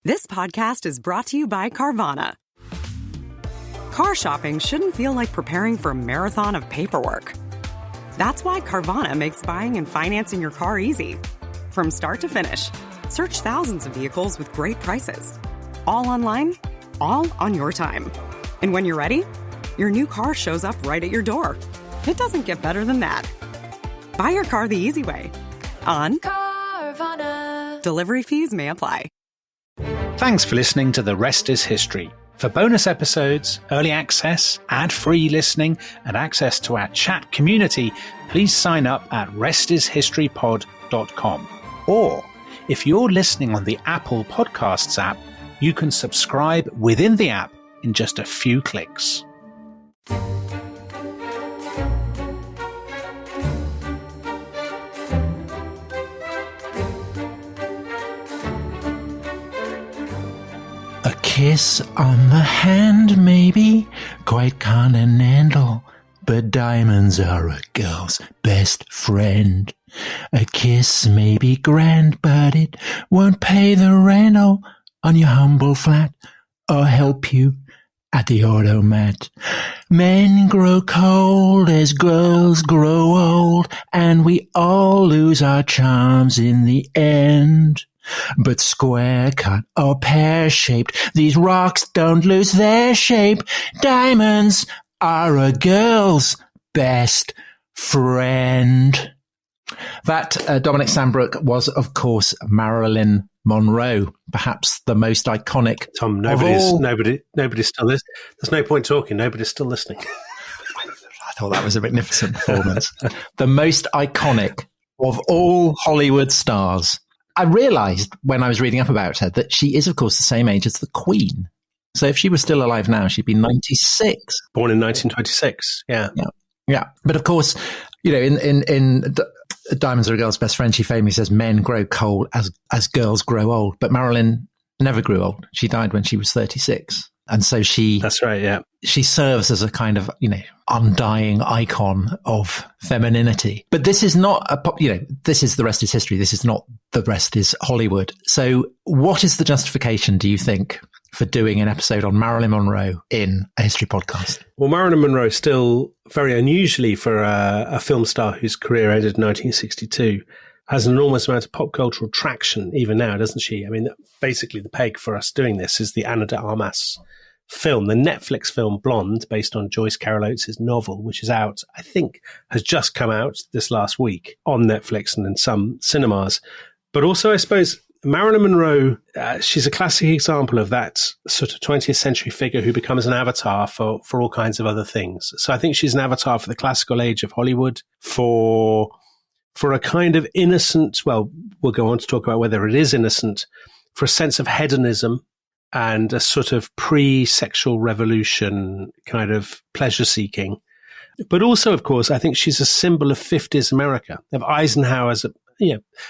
This podcast is brought to you by Carvana. Car shopping shouldn't feel like preparing for a marathon of paperwork. That's why Carvana makes buying and financing your car easy. From start to finish, search thousands of vehicles with great prices. All online, all on your time. And when you're ready, your new car shows up right at your door. It doesn't get better than that. Buy your car the easy way. On Carvana. Delivery fees may apply. Thanks for listening to The Rest is History. For bonus episodes, early access, ad-free listening, and access to our chat community, please sign up at restishistorypod.com. Or, if you're listening on the Apple Podcasts app, you can subscribe within the app in just a few clicks. A kiss on the hand, maybe, quite continental, but diamonds are a girl's best friend. A kiss may be grand, but it won't pay the rental on your humble flat or help you at the automat. Men grow cold as girls grow old, and we all lose our charms in the end. But square cut or pear-shaped, these rocks don't lose their shape. Diamonds are a girl's best friend. That Dominic Sandbrook was, of course, Marilyn Monroe, perhaps the most iconic. Tom, nobody's still listening. There's no point talking. Nobody's still listening. I thought that was a magnificent performance. The most iconic of all Hollywood stars. I realised when I was reading up about her that she is, of course, the same age as the Queen. So if she was still alive now, she'd be 96. Born in 1926. Yeah. But of course, you know, in Diamonds Are a Girl's Best Friend, she famously says men grow cold as girls grow old. But Marilyn never grew old. She died when she was 36. And so that's right, yeah. She serves as a kind of, you know, undying icon of femininity. But this is not this is The Rest is History. This is not The Rest is Hollywood. So what is the justification, do you think, for doing an episode on Marilyn Monroe in a history podcast? Well, Marilyn Monroe, still very unusually for a film star whose career ended in 1962, has an enormous amount of pop cultural traction even now, doesn't she? I mean, basically the peg for us doing this is the Ana de Armas film, the Netflix film Blonde, based on Joyce Carol Oates' novel, which is out, I think, has just come out this last week on Netflix and in some cinemas. But also, I suppose, Marilyn Monroe, she's a classic example of that sort of 20th century figure who becomes an avatar for all kinds of other things. So I think she's an avatar for the classical age of Hollywood, for a kind of innocent, well, we'll go on to talk about whether it is innocent, for a sense of hedonism and a sort of pre-sexual revolution kind of pleasure-seeking. But also, of course, I think she's a symbol of 50s America, of Eisenhower's,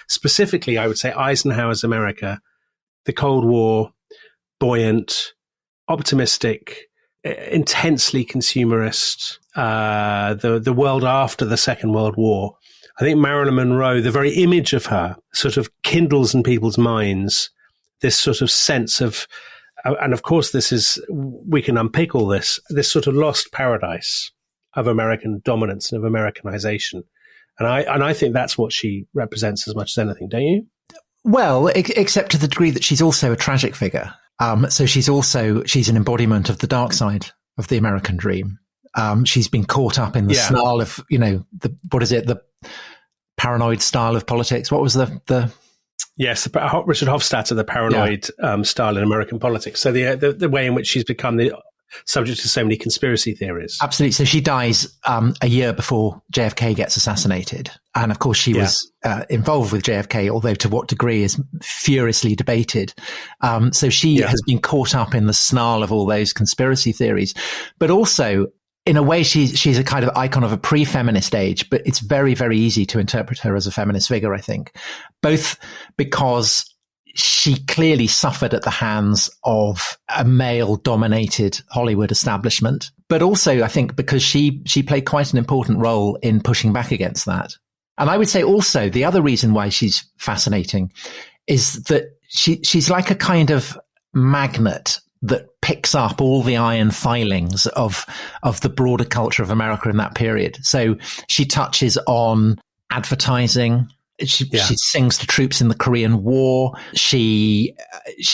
specifically, I would say Eisenhower's America, the Cold War, buoyant, optimistic, intensely consumerist, the world after the Second World War. I think Marilyn Monroe, the very image of her, sort of kindles in people's minds this sort of sense of, and of course we can unpick all this sort of lost paradise of American dominance and of Americanization. And I think that's what she represents as much as anything, don't you? Well, except to the degree that she's also a tragic figure. So she's an embodiment of the dark side of the American dream. She's been caught up in the snarl of, the paranoid style of politics. What was the Yes, Richard Hofstadter, the paranoid style in American politics. So the way in which she's become the subject to so many conspiracy theories. Absolutely. So she dies a year before JFK gets assassinated. And of course, she was involved with JFK, although to what degree is furiously debated. So she has been caught up in the snarl of all those conspiracy theories. But also, in a way, she's a kind of icon of a pre-feminist age, but it's very, very easy to interpret her as a feminist figure, I think, both because she clearly suffered at the hands of a male-dominated Hollywood establishment, but also, I think, because she played quite an important role in pushing back against that. And I would say also the other reason why she's fascinating is that she's like a kind of magnet that picks up all the iron filings of the broader culture of America in that period. So she touches on advertising. She sings to troops in the Korean War. She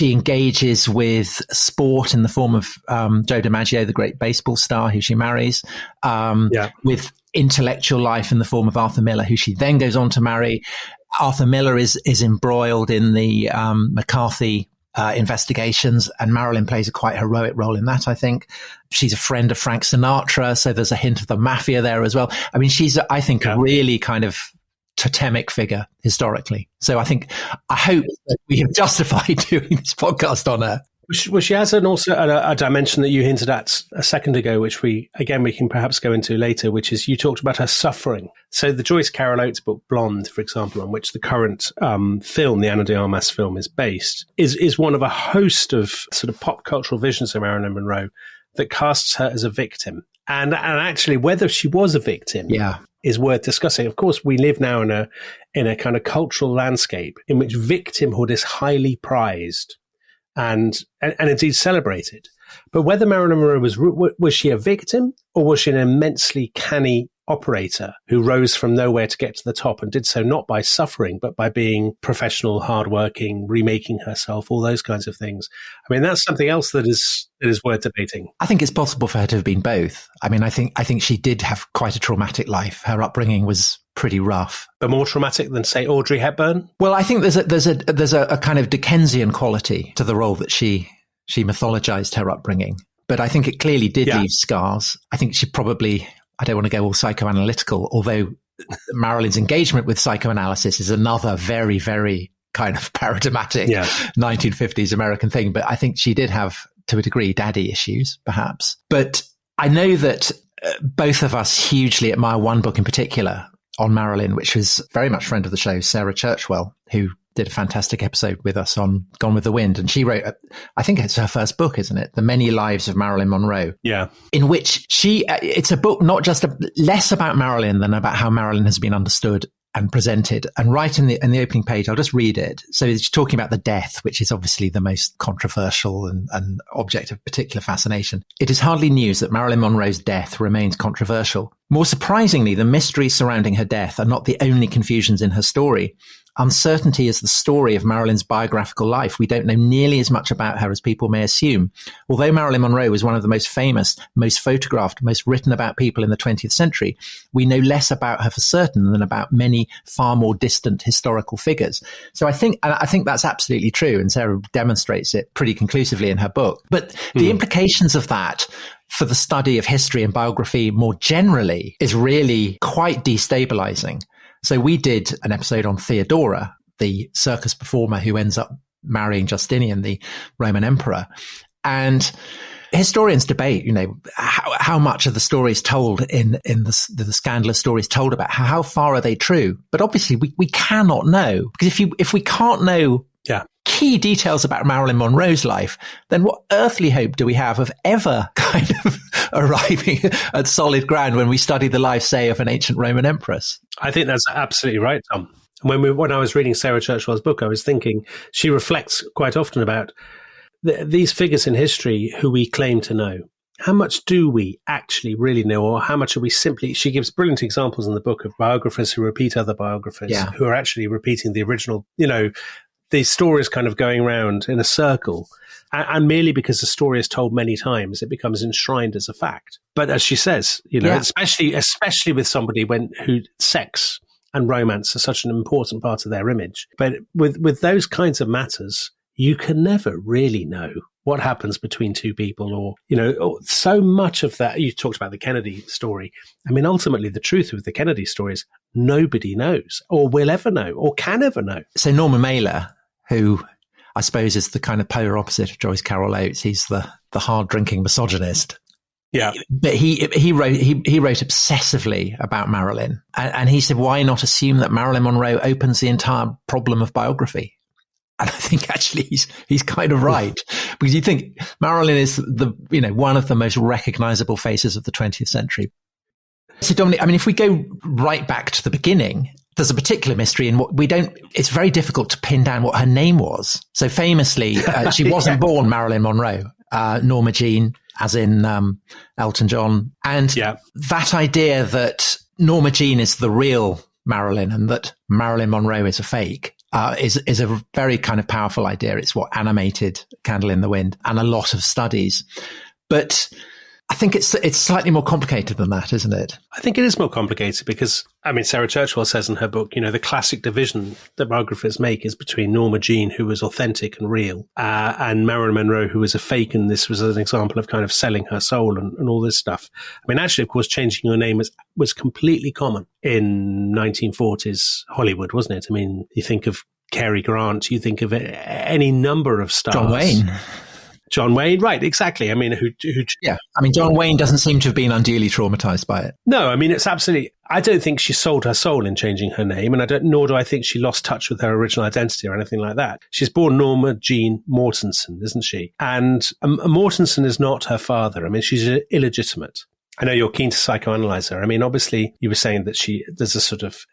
engages with sport in the form of Joe DiMaggio, the great baseball star who she marries, with intellectual life in the form of Arthur Miller, who she then goes on to marry. Arthur Miller is embroiled in the McCarthy investigations, and Marilyn plays a quite heroic role in that, I think. She's a friend of Frank Sinatra, so there's a hint of the Mafia there as well. I mean, she's, I think, a really kind of totemic figure historically. So I hope that we have justified doing this podcast on her. Well, she has also a dimension that you hinted at a second ago, which we can perhaps go into later, which is you talked about her suffering. So the Joyce Carol Oates book, Blonde, for example, on which the current film, the Ana de Armas film, is based, is one of a host of sort of pop cultural visions of Marilyn Monroe that casts her as a victim. And actually, whether she was a victim is worth discussing. Of course, we live now in a kind of cultural landscape in which victimhood is highly prized and indeed celebrated. But whether Marilyn Monroe was she a victim, or was she an immensely canny operator who rose from nowhere to get to the top and did so not by suffering, but by being professional, hardworking, remaking herself, all those kinds of things? I mean, that's something else that is worth debating. I think it's possible for her to have been both. I mean, I think she did have quite a traumatic life. Her upbringing was pretty rough. But more traumatic than, say, Audrey Hepburn? Well, I think there's a kind of Dickensian quality to the role that she mythologized her upbringing. But I think it clearly did leave scars. I think she probably, I don't want to go all psychoanalytical, although Marilyn's engagement with psychoanalysis is another very, very kind of paradigmatic 1950s American thing. But I think she did have, to a degree, daddy issues, perhaps. But I know that both of us hugely admire one book in particular on Marilyn, which was very much friend of the show, Sarah Churchwell, who did a fantastic episode with us on Gone with the Wind. And she wrote, I think it's her first book, isn't it? The Many Lives of Marilyn Monroe. Yeah. In which it's a book not just less about Marilyn than about how Marilyn has been understood and presented. And right in the opening page, I'll just read it. So it's talking about the death, which is obviously the most controversial and object of particular fascination. It is hardly news that Marilyn Monroe's death remains controversial. More surprisingly, the mysteries surrounding her death are not the only confusions in her story. Uncertainty is the story of Marilyn's biographical life. We don't know nearly as much about her as people may assume. Although Marilyn Monroe was one of the most famous, most photographed, most written about people in the 20th century, we know less about her for certain than about many far more distant historical figures. So I think that's absolutely true, and Sarah demonstrates it pretty conclusively in her book. But the implications of that for the study of history and biography more generally is really quite destabilizing. So we did an episode on Theodora, the circus performer who ends up marrying Justinian, the Roman emperor. And historians debate, how much of the stories told in the scandalous stories told about how far are they true? But obviously we cannot know, because if we can't know key details about Marilyn Monroe's life, then what earthly hope do we have of ever kind of arriving at solid ground when we study the life, say, of an ancient Roman empress? I think that's absolutely right, Tom. When I was reading Sarah Churchwell's book, I was thinking she reflects quite often about these figures in history who we claim to know. How much do we actually really know, or how much are we simply... She gives brilliant examples in the book of biographers who repeat other biographers, who are actually repeating the original, these stories kind of going around in a circle. And merely because the story is told many times, it becomes enshrined as a fact. But as she says, especially with somebody who sex and romance are such an important part of their image. But with those kinds of matters, you can never really know what happens between two people, or so much of that. You talked about the Kennedy story. I mean, ultimately, the truth of the Kennedy story is nobody knows, or will ever know, or can ever know. So Norman Mailer, who I suppose is the kind of polar opposite of Joyce Carol Oates. He's the hard drinking misogynist. Yeah. But he wrote obsessively about Marilyn. And he said, why not assume that Marilyn Monroe opens the entire problem of biography? And I think actually he's kind of right, because you think Marilyn is one of the most recognizable faces of the 20th century. So Dominic, I mean, if we go right back to the beginning, there's a particular mystery in what we don't, it's very difficult to pin down what her name was. So famously, she wasn't born Marilyn Monroe, Norma Jean, as in Elton John. And that idea that Norma Jean is the real Marilyn and that Marilyn Monroe is a fake is a very kind of powerful idea. It's what animated Candle in the Wind and a lot of studies. But I think it's slightly more complicated than that, isn't it? I think it is more complicated because, I mean, Sarah Churchwell says in her book, you know, the classic division that biographers make is between Norma Jean, who was authentic and real, and Marilyn Monroe, who was a fake, and this was an example of kind of selling her soul and all this stuff. I mean, actually, of course, changing your name was completely common in 1940s Hollywood, wasn't it? I mean, you think of Cary Grant, you think of any number of stars. John Wayne, right, exactly. I mean, John Wayne doesn't seem to have been unduly traumatized by it. No, I mean, it's absolutely, I don't think she sold her soul in changing her name, and nor do I think she lost touch with her original identity or anything like that. She's born Norma Jean Mortensen, isn't she? And Mortensen is not her father. I mean, she's illegitimate. I know you're keen to psychoanalyze her. I mean, obviously, you were saying that there's a sort of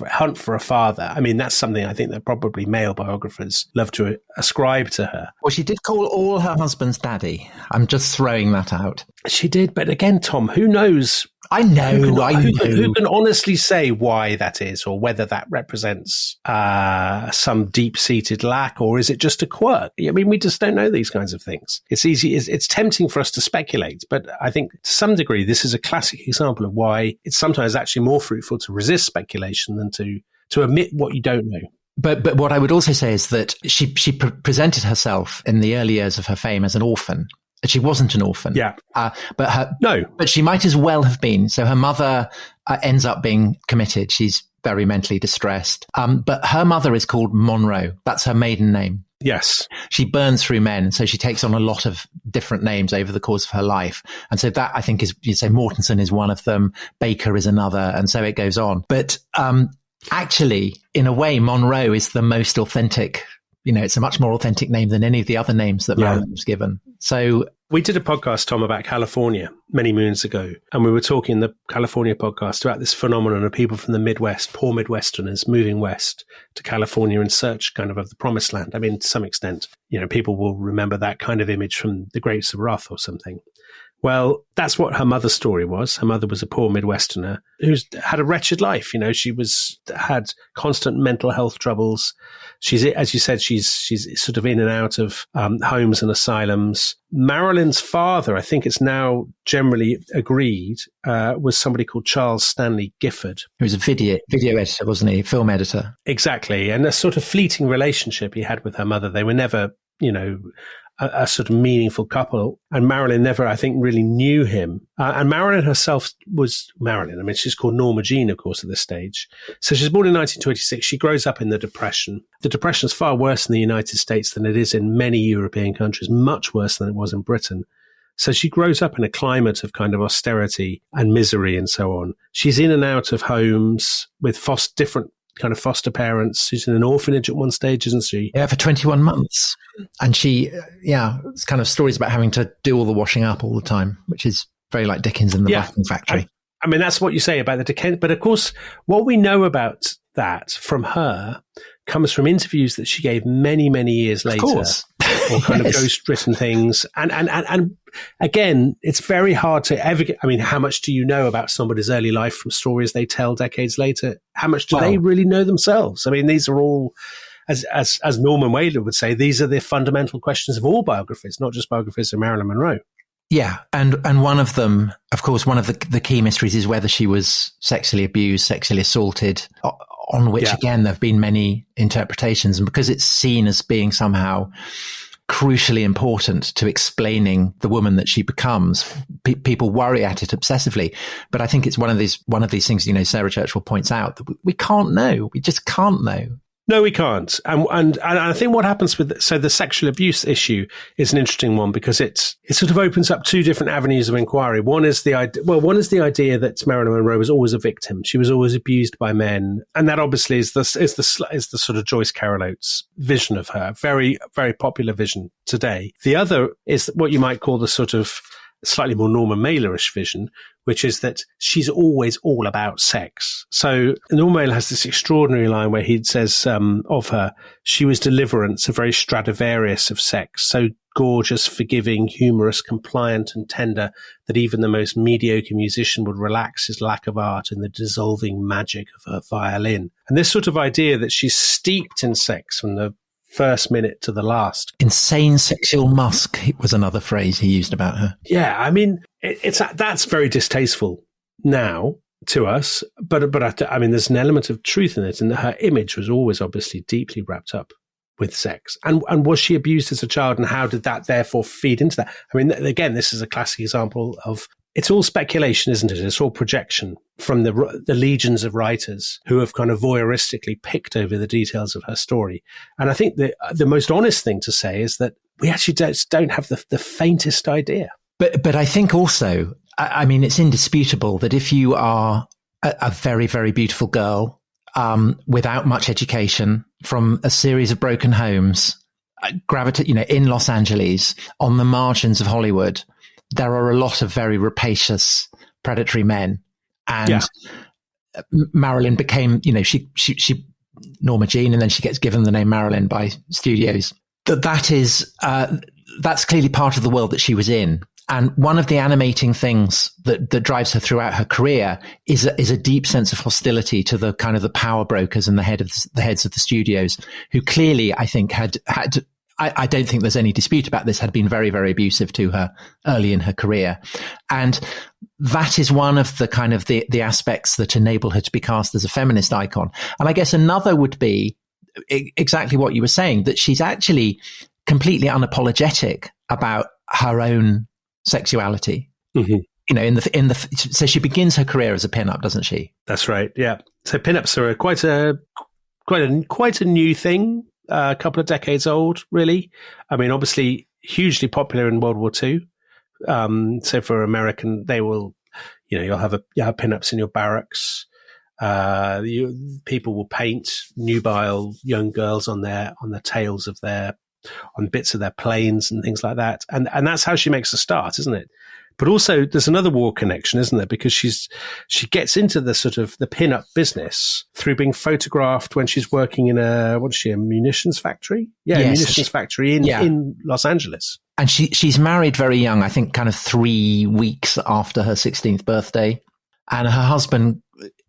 hunt for a father. I mean, that's something I think that probably male biographers love to ascribe to her. Well, she did call all her husbands daddy. I'm just throwing that out. She did, but again, Tom, who knows? I know. Who can honestly say why that is, or whether that represents some deep-seated lack, or is it just a quirk? I mean, we just don't know these kinds of things. It's easy. It's tempting for us to speculate, but I think to some degree, this is a classic example of why it's sometimes actually more fruitful to resist speculation than to admit what you don't know. But what I would also say is that she presented herself in the early years of her fame as an orphan. She wasn't an orphan. Yeah. But she might as well have been. So her mother ends up being committed. She's very mentally distressed. But her mother is called Monroe. That's her maiden name. Yes. She burns through men. So she takes on a lot of different names over the course of her life. And so that, I think, is, you say Mortensen is one of them. Baker is another. And so it goes on. But actually, in a way, Monroe is the most authentic. You know, it's a much more authentic name than any of the other names that Marilyn was given. So we did a podcast, Tom, about California many moons ago. And we were talking in the California podcast about this phenomenon of people from the Midwest, poor Midwesterners, moving west to California in search kind of the promised land. I mean, to some extent, you know, people will remember that kind of image from The Grapes of Wrath or something. Well, that's what her mother's story was. Her mother was a poor Midwesterner who's had a wretched life. You know, she had constant mental health troubles. She's, as you said, she's sort of in and out of homes and asylums. Marilyn's father, I think it's now generally agreed, was somebody called Charles Stanley Gifford. He was a video editor, wasn't he? Film editor. Exactly. And a sort of fleeting relationship he had with her mother. They were never, you know, a sort of meaningful couple. And Marilyn never, I think, really knew him. And Marilyn herself was Marilyn. I mean, she's called Norma Jean, of course, at this stage. So she's born in 1926. She grows up in the Depression. The Depression is far worse in the United States than it is in many European countries, much worse than it was in Britain. So she grows up in a climate of kind of austerity and misery and so on. She's in and out of homes with different kind of foster parents. She's in an orphanage at one stage, isn't she? Yeah, for 21 months. And she, it's kind of stories about having to do all the washing up all the time, which is very like Dickens in the Muffin Factory. I mean, that's what you say about the Dickens. But of course, what we know about that from her comes from interviews that she gave many, many years later. Of course. Or kind of ghost-written things. And again, it's very hard to ever get, I mean, how much do you know about somebody's early life from stories they tell decades later? How much do they really know themselves? I mean, these are all, as Norman Whalen would say, these are the fundamental questions of all biographies, not just biographies of Marilyn Monroe. Yeah. And one of them, of course, one of the key mysteries is whether she was sexually abused, sexually assaulted, on which, again, there have been many interpretations. And because it's seen as being somehow crucially important to explaining the woman that she becomes, people worry at it obsessively. But I think it's one of these things, you know, Sarah Churchwell points out that we can't know. We just can't know. No, we can't. And I think what happens with, so the sexual abuse issue is an interesting one because it sort of opens up two different avenues of inquiry. One is the idea that Marilyn Monroe was always a victim. She was always abused by men. And that obviously is the sort of Joyce Carol Oates vision of her. Very, very popular vision today. The other is what you might call the sort of slightly more Norman Mailer-ish vision, which is that she's always all about sex. So Norman Mailer has this extraordinary line where he says of her, she was deliverance, a very Stradivarius of sex, so gorgeous, forgiving, humorous, compliant and tender that even the most mediocre musician would relax his lack of art in the dissolving magic of her violin. And this sort of idea that she's steeped in sex from the first minute to the last. Insane sexual musk was another phrase he used about her. Yeah, I mean, that's very distasteful now to us, but I mean, there's an element of truth in it, and her image was always obviously deeply wrapped up with sex. And was she abused as a child, and how did that therefore feed into that? I mean, again, this is a classic example of, it's all speculation, isn't it? It's all projection from the legions of writers who have kind of voyeuristically picked over the details of her story. And I think the most honest thing to say is that we actually don't have the faintest idea. But I think also, I mean, it's indisputable that if you are a very, very beautiful girl, without much education, from a series of broken homes, in Los Angeles, on the margins of Hollywood, there are a lot of very rapacious, predatory men. And Marilyn became, she Norma Jean, and then she gets given the name Marilyn by studios. That's clearly part of the world that she was in. And one of the animating things that drives her throughout her career is a deep sense of hostility to the kind of the power brokers and the heads of the studios, who clearly, I think, had I don't think there's any dispute about this, had been very, very abusive to her early in her career. And that is one of the kind of the aspects that enable her to be cast as a feminist icon. And I guess another would be exactly what you were saying, that she's actually completely unapologetic about her own sexuality. Mm-hmm. So she begins her career as a pin-up, doesn't she? That's right. Yeah. So pin-ups are quite a new thing. A couple of decades old, really. I mean, obviously hugely popular in World War II. So for American, they will, you'll have pin-ups in your barracks. People will paint nubile young girls on the tails of on bits of their planes and things like that. And that's how she makes a start, isn't it? But also there's another war connection, isn't there? Because she gets into the sort of the pin-up business through being photographed when she's working in a munitions factory? Yeah, yes, munitions factory in Los Angeles. And she's married very young, I think kind of 3 weeks after her 16th birthday. And her husband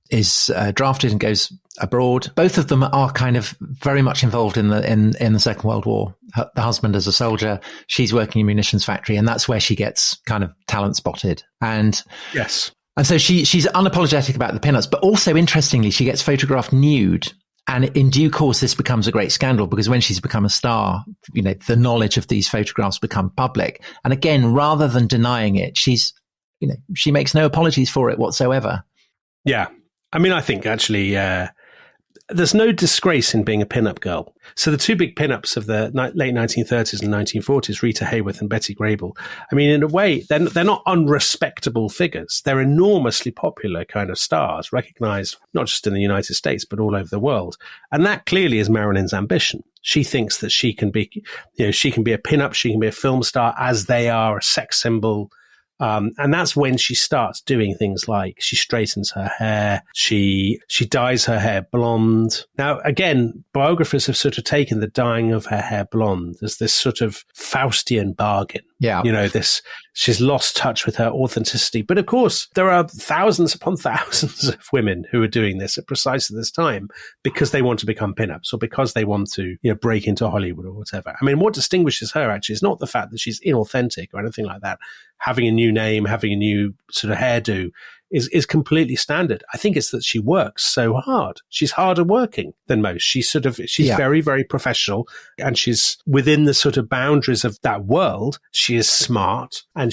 is drafted and goes abroad. Both of them are kind of very much involved in the Second World War. The husband is a soldier, she's working in a munitions factory, and that's where she gets kind of talent spotted. And yes, and so she's unapologetic about the pinups, but also interestingly, she gets photographed nude. And in due course, this becomes a great scandal, because when she's become a star, the knowledge of these photographs become public. And again, rather than denying it, she makes no apologies for it whatsoever. Yeah. I mean, I think actually there's no disgrace in being a pin-up girl. So the two big pin-ups of the late 1930s and 1940s, Rita Hayworth and Betty Grable, I mean, in a way, they're not unrespectable figures. They're enormously popular kind of stars, recognized not just in the United States, but all over the world. And that clearly is Marilyn's ambition. She thinks that she can be a pin-up, she can be a film star, as they are a sex symbol. And that's when she starts doing things like she straightens her hair, she dyes her hair blonde. Now, again, biographers have sort of taken the dyeing of her hair blonde as this sort of Faustian bargain. Yeah. She's lost touch with her authenticity. But of course, there are thousands upon thousands of women who are doing this at precisely this time because they want to become pinups, or because they want to, break into Hollywood or whatever. I mean, what distinguishes her actually is not the fact that she's inauthentic or anything like that. Having a new name, having a new sort of hairdo is completely standard. I think it's that she works so hard. She's harder working than most. She's very, very professional, and she's within the sort of boundaries of that world. She is smart, and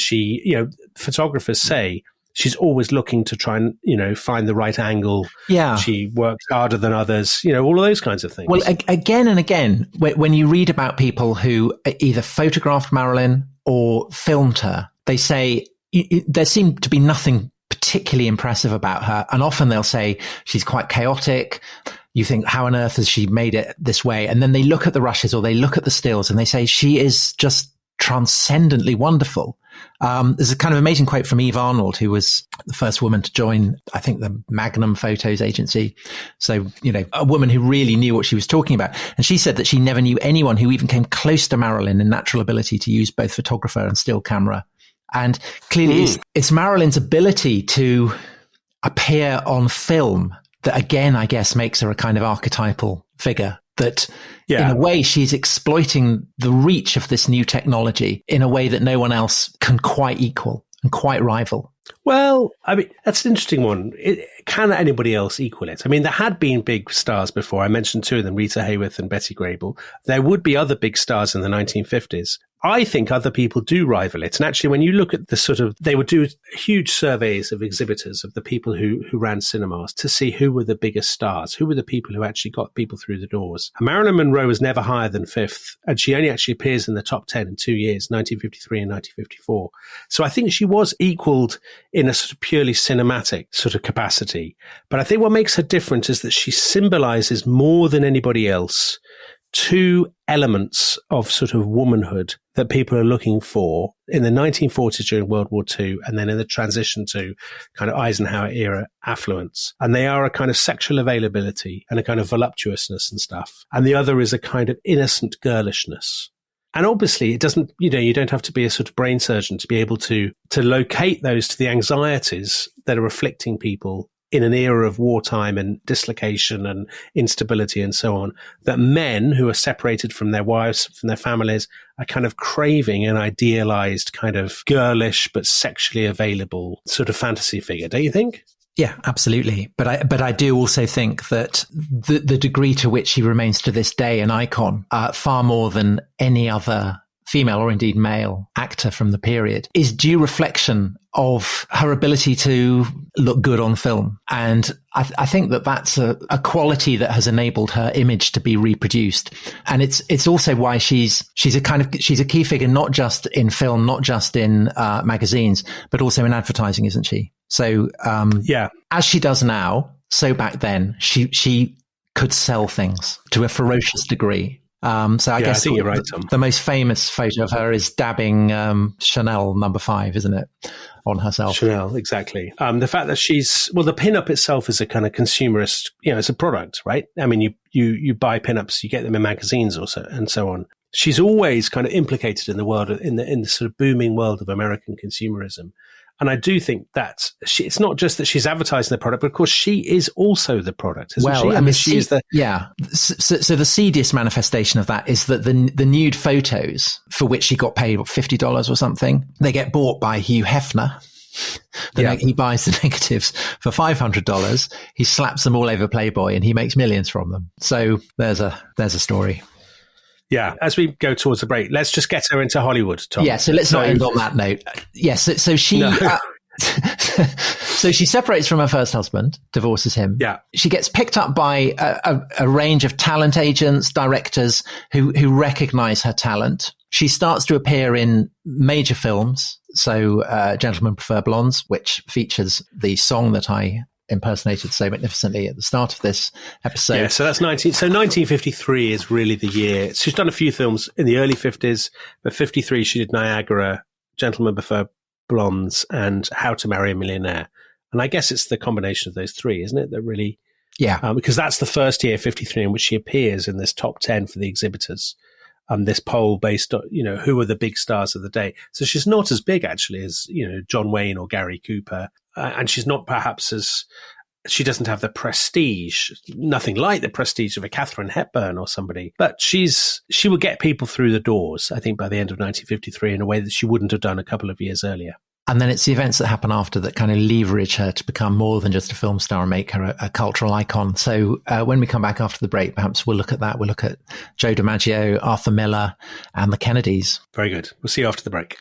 photographers say she's always looking to try and, find the right angle. Yeah. She works harder than others, all of those kinds of things. Well, again and again, when you read about people who either photographed Marilyn or filmed her, they say there seemed to be nothing particularly impressive about her. And often they'll say she's quite chaotic. You think, how on earth has she made it this way? And then they look at the rushes or they look at the stills and they say she is just transcendently wonderful. There's a kind of amazing quote from Eve Arnold, who was the first woman to join, I think, the Magnum Photos agency. So, a woman who really knew what she was talking about. And she said that she never knew anyone who even came close to Marilyn in natural ability to use both photographer and still camera. And clearly it's Marilyn's ability to appear on film that, again, I guess, makes her a kind of archetypal figure. That in a way she's exploiting the reach of this new technology in a way that no one else can quite equal and quite rival. Well, I mean, that's an interesting one. Can anybody else equal it? I mean, there had been big stars before. I mentioned two of them, Rita Hayworth and Betty Grable. There would be other big stars in the 1950s. I think other people do rival it. And actually, when you look at the they would do huge surveys of exhibitors, of the people who ran cinemas, to see who were the biggest stars, who were the people who actually got people through the doors. And Marilyn Monroe was never higher than fifth, and she only actually appears in the top 10 in 2 years, 1953 and 1954. So I think she was equaled in a sort of purely cinematic sort of capacity. But I think what makes her different is that she symbolizes more than anybody else two elements of sort of womanhood that people are looking for in the 1940s during World War II, and then in the transition to kind of Eisenhower era affluence. And they are a kind of sexual availability and a kind of voluptuousness and stuff. And the other is a kind of innocent girlishness. And obviously it doesn't, you don't have to be a sort of brain surgeon to be able to locate those to the anxieties that are afflicting people in an era of wartime and dislocation and instability and so on, that men who are separated from their wives, from their families, are kind of craving an idealized kind of girlish but sexually available sort of fantasy figure, don't you think? Yeah, absolutely. But I do also think that the degree to which she remains to this day an icon, far more than any other female or indeed male actor from the period, is due reflection of her ability to look good on film. And I think that that's a quality that has enabled her image to be reproduced. And it's also why she's a key figure, not just in film, not just in magazines, but also in advertising, isn't she? So, as she does now, so back then, she could sell things to a ferocious degree. So I guess I think you're right, Tom. The most famous photo of her is dabbing Chanel No. 5, isn't it, on herself? Chanel, exactly. The fact that the pinup itself is a kind of consumerist, it's a product, right? I mean, you buy pinups, you get them in magazines also, and so on. She's always kind of implicated in the world, in the sort of booming world of American consumerism. And I do think that it's not just that she's advertising the product, but of course she is also the product, isn't she? I mean, So the seediest manifestation of that is that the nude photos, for which she got paid $50 or something, they get bought by Hugh Hefner. He buys the negatives for $500. He slaps them all over Playboy, and he makes millions from them. So there's a story. Yeah, as we go towards the break, let's just get her into Hollywood, Tom. Yeah, so let's not end on that note. Yes, so she so she separates from her first husband, divorces him. Yeah. She gets picked up by a range of talent agents, directors who recognize her talent. She starts to appear in major films. So Gentlemen Prefer Blondes, which features the song that I impersonated so magnificently at the start of this episode. Yeah, so that's 1953 is really the year. She's done a few films in the early 50s, but 53 she did Niagara, Gentlemen Prefer Blondes, and How to Marry a Millionaire. And I guess it's the combination of those three, isn't it? That really, because that's the first year, 53, in which she appears in this top 10 for the exhibitors. This poll based on, who are the big stars of the day. So she's not as big actually as, John Wayne or Gary Cooper. And she's not she doesn't have the prestige, nothing like the prestige of a Katharine Hepburn or somebody, but she will get people through the doors, I think, by the end of 1953 in a way that she wouldn't have done a couple of years earlier. And then it's the events that happen after that kind of leverage her to become more than just a film star and make her a cultural icon. So when we come back after the break, perhaps we'll look at that. We'll look at Joe DiMaggio, Arthur Miller, and the Kennedys. Very good. We'll see you after the break.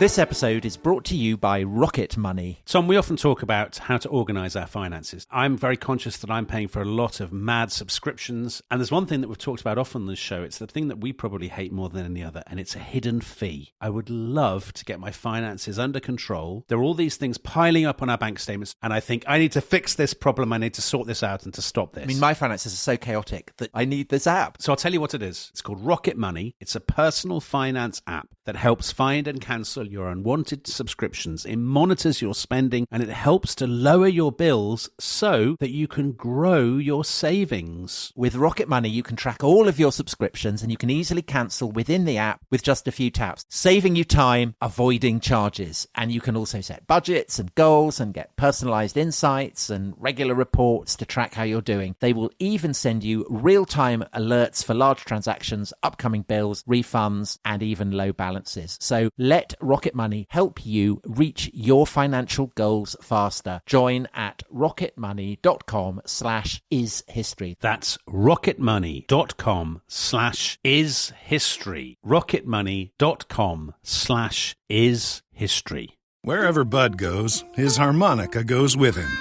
This episode is brought to you by Rocket Money. Tom, we often talk about how to organise our finances. I'm very conscious that I'm paying for a lot of mad subscriptions. And there's one thing that we've talked about often on this show. It's the thing that we probably hate more than any other, and it's a hidden fee. I would love to get my finances under control. There are all these things piling up on our bank statements, and I think I need to fix this problem. I need to sort this out and to stop this. I mean, my finances are so chaotic that I need this app. So I'll tell you what it is. It's called Rocket Money. It's a personal finance app that helps find and cancel your unwanted subscriptions. It monitors your spending and it helps to lower your bills so that you can grow your savings. With Rocket Money, you can track all of your subscriptions and you can easily cancel within the app with just a few taps, saving you time, avoiding charges. And you can also set budgets and goals and get personalized insights and regular reports to track how you're doing. They will even send you real-time alerts for large transactions, upcoming bills, refunds, and even low balances. So let Rocket Money help you reach your financial goals faster. Join at rocketmoney.com/ishistory. That's rocketmoney.com/ishistory. rocketmoney.com/ishistory. Wherever Bud goes, his harmonica goes with him.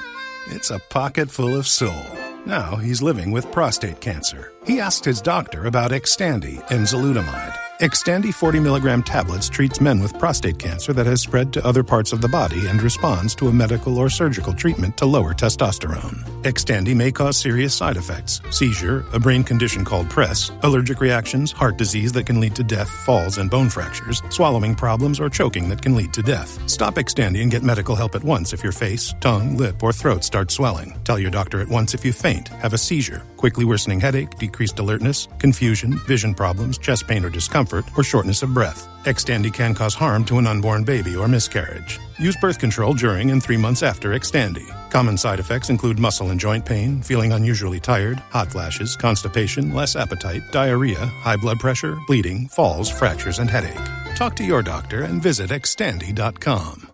It's a pocket full of soul. Now he's living with prostate cancer. He asked his doctor about Xtandi enzalutamide. Xtandi 40 milligram tablets treats men with prostate cancer that has spread to other parts of the body and responds to a medical or surgical treatment to lower testosterone. Xtandi may cause serious side effects: seizure, a brain condition called PRESS, allergic reactions, heart disease that can lead to death, falls and bone fractures, swallowing problems, or choking that can lead to death. Stop Xtandi and get medical help at once if your face, tongue, lip, or throat start swelling. Tell your doctor at once if you faint, have a seizure, quickly worsening headache, decreased alertness, confusion, vision problems, chest pain or discomfort, or shortness of breath. Xtandi can cause harm to an unborn baby or miscarriage. Use birth control during and 3 months after Xtandi. Common side effects include muscle and joint pain, feeling unusually tired, hot flashes, constipation, less appetite, diarrhea, high blood pressure, bleeding, falls, fractures, and headache. Talk to your doctor and visit Xtandi.com.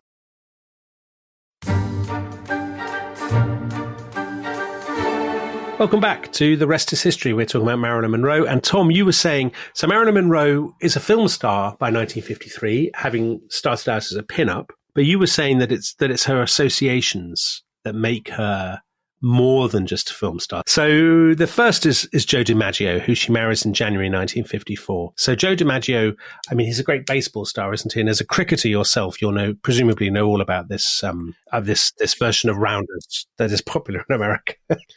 Welcome back to The Rest is History. We're talking about Marilyn Monroe. And Tom, you were saying, so Marilyn Monroe is a film star by 1953, having started out as a pin-up. But you were saying that it's her associations that make her more than just a film star. So the first is Joe DiMaggio, who she marries in January 1954. So Joe DiMaggio, I mean, he's a great baseball star, isn't he? And as a cricketer yourself, presumably know all about this this version of Rounders that is popular in America.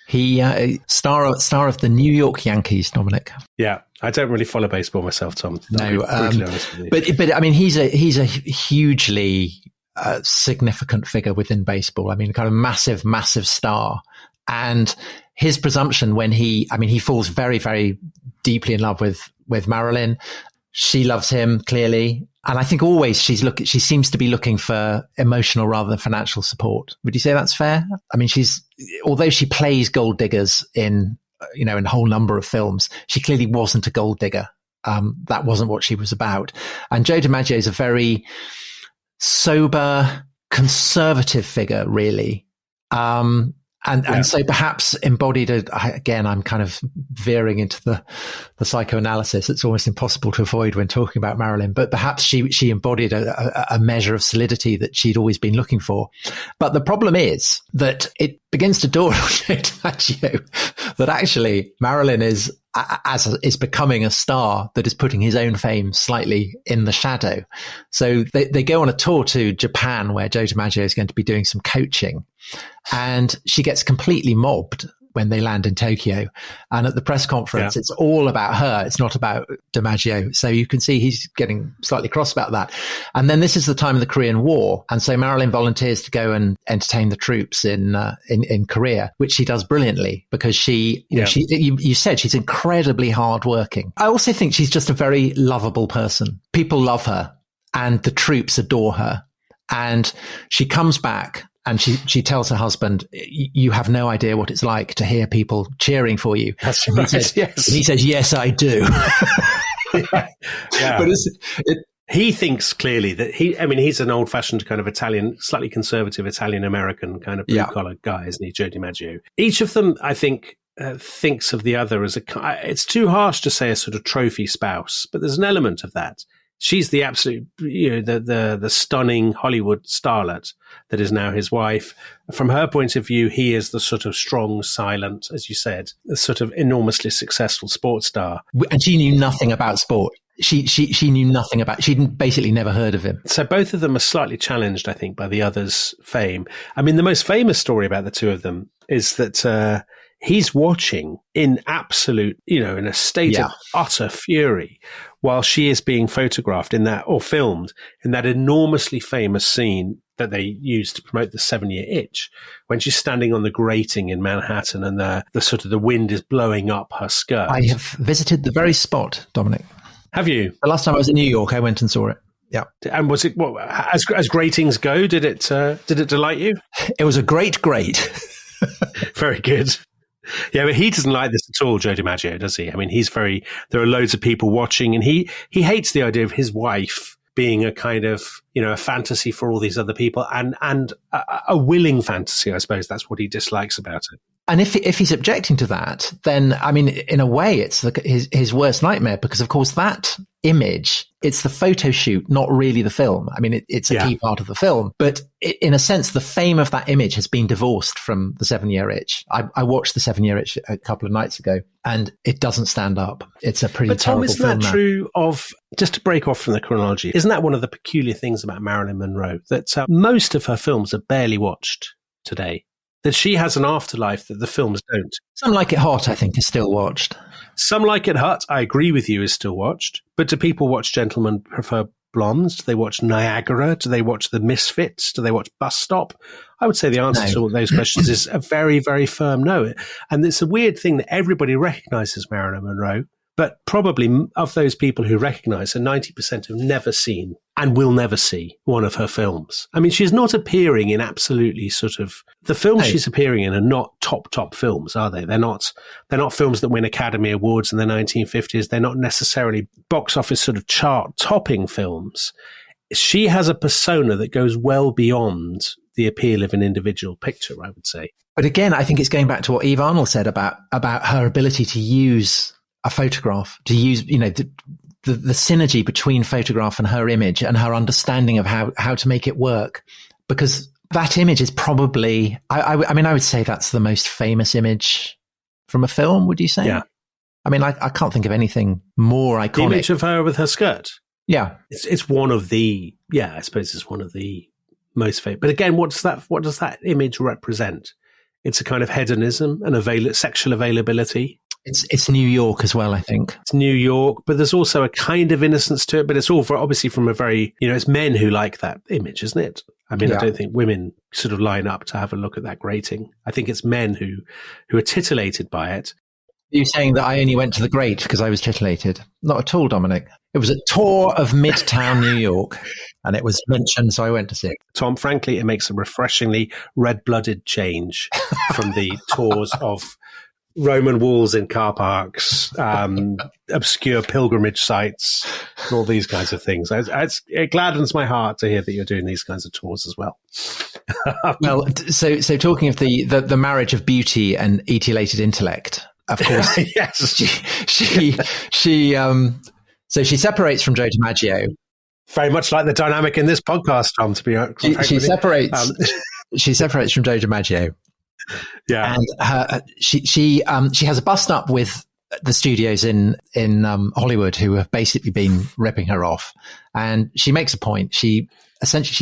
He star of the New York Yankees, Dominic. Yeah, I don't really follow baseball myself, Tom. No, but I mean, he's a hugely significant figure within baseball. I mean, kind of massive star. And his presumption when he falls very, very deeply in love with Marilyn. She loves him clearly. And I think always she seems to be looking for emotional rather than financial support. Would you say that's fair? I mean, although she plays gold diggers in a whole number of films, she clearly wasn't a gold digger. That wasn't what she was about. And Joe DiMaggio is a very sober, conservative figure, really. And so perhaps embodied, again, I'm kind of veering into the psychoanalysis. It's almost impossible to avoid when talking about Marilyn, but perhaps she embodied a measure of solidity that she'd always been looking for. But the problem is that it begins to dawn on Joe DiMaggio that actually Marilyn is becoming a star that is putting his own fame slightly in the shadow. So they go on a tour to Japan where Joe DiMaggio is going to be doing some coaching, and she gets completely mobbed when they land in Tokyo. And at the press conference, It's all about her. It's not about DiMaggio. So you can see he's getting slightly cross about that. And then this is the time of the Korean War. And so Marilyn volunteers to go and entertain the troops in Korea, which she does brilliantly because you said she's incredibly hardworking. I also think she's just a very lovable person. People love her and the troops adore her. And she comes back and she tells her husband, "You have no idea what it's like to hear people cheering for you." That's right. He says, "Yes, I do." Yeah. But he thinks clearly that he's an old-fashioned kind of Italian, slightly conservative Italian-American kind of blue-collar guy, isn't he, Joe DiMaggio? Each of them, I think, thinks of the other as it's too harsh to say a sort of trophy spouse, but there's an element of that. she's the absolute, the stunning Hollywood starlet that is now his wife. From her point of view, he is the sort of strong, silent, as you said, the sort of enormously successful sports star. And she knew nothing about sport. She knew nothing about, she'd basically never heard of him. So both of them are slightly challenged, I think, by the other's fame. I mean, the most famous story about the two of them is that he's watching in absolute, in a state of utter fury while she is being photographed in that, or filmed in that enormously famous scene that they used to promote the 7-Year Itch, when she's standing on the grating in Manhattan and the sort of the wind is blowing up her skirt. I have visited the very spot, Dominic. Have you? The last time I was in New York, I went and saw it. Yeah. And was it, as gratings go, did it delight you? It was a great. Very good. Yeah, but he doesn't like this at all, Joe DiMaggio, does he? I mean, there are loads of people watching, and he hates the idea of his wife being a kind of, a fantasy for all these other people, and a willing fantasy, I suppose. That's what he dislikes about it. And if he's objecting to that, then, I mean, in a way, it's his worst nightmare, because, of course, that image, it's the photo shoot, not really the film. I mean, it's a key part of the film. But in a sense, the fame of that image has been divorced from the 7-Year Itch. I watched the 7-Year Itch a couple of nights ago, and it doesn't stand up. It's a pretty terrible film. But Tom, isn't that true of, just to break off from the chronology, isn't that one of the peculiar things about Marilyn Monroe? That most of her films are barely watched today. That she has an afterlife that the films don't. Some Like It Hot, I think, is still watched. Some Like It Hot, I agree with you, is still watched. But do people watch Gentlemen Prefer Blondes? Do they watch Niagara? Do they watch The Misfits? Do they watch Bus Stop? I would say the answer to all those questions is a very, very firm no. And it's a weird thing that everybody recognizes Marilyn Monroe, but probably of those people who recognize her, 90% have never seen and will never see one of her films. I mean, she's not appearing in absolutely sort of, the films she's appearing in are not top films, are they? They're not films that win Academy Awards in the 1950s. They're not necessarily box office sort of chart topping films. She has a persona that goes well beyond the appeal of an individual picture, I would say. But again, I think it's going back to what Eve Arnold said about her ability to use a photograph, to use, the synergy between photograph and her image, and her understanding of how to make it work. Because that image is probably, I would say that's the most famous image from a film, would you say? Yeah. I mean, I can't think of anything more iconic. The image of her with her skirt. Yeah. It's one of the, I suppose it's one of the most famous. But again, what does that image represent? It's a kind of hedonism and sexual availability. It's New York as well, I think. It's New York, but there's also a kind of innocence to it, but it's all obviously from a very, it's men who like that image, isn't it? I mean, I don't think women sort of line up to have a look at that grating. I think it's men who are titillated by it. Are you saying that I only went to the Great because I was titillated? Not at all, Dominic. It was a tour of Midtown New York, and it was mentioned, so I went to see it. Tom, frankly, it makes a refreshingly red-blooded change from the tours of Roman walls in car parks, obscure pilgrimage sites, and all these kinds of things. It gladdens my heart to hear that you're doing these kinds of tours as well. Well, so talking of the marriage of beauty and etiolated intellect, of course, yes, she separates from Joe DiMaggio. Very much like the dynamic in this podcast, Tom. To be honest, she separates from Joe DiMaggio. Yeah, and she has a bust up with the studios in Hollywood who have basically been ripping her off, and she makes a point. She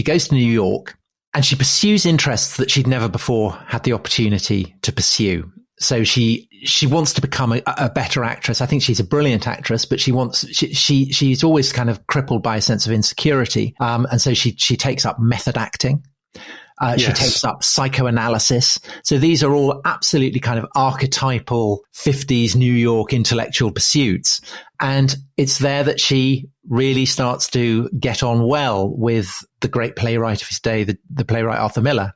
goes to New York and she pursues interests that she'd never before had the opportunity to pursue. So she wants to become a better actress. I think she's a brilliant actress, but she's always kind of crippled by a sense of insecurity, and so she takes up method acting. She takes up psychoanalysis. So these are all absolutely kind of archetypal 50s New York intellectual pursuits. And it's there that she really starts to get on well with the great playwright of his day, the playwright Arthur Miller.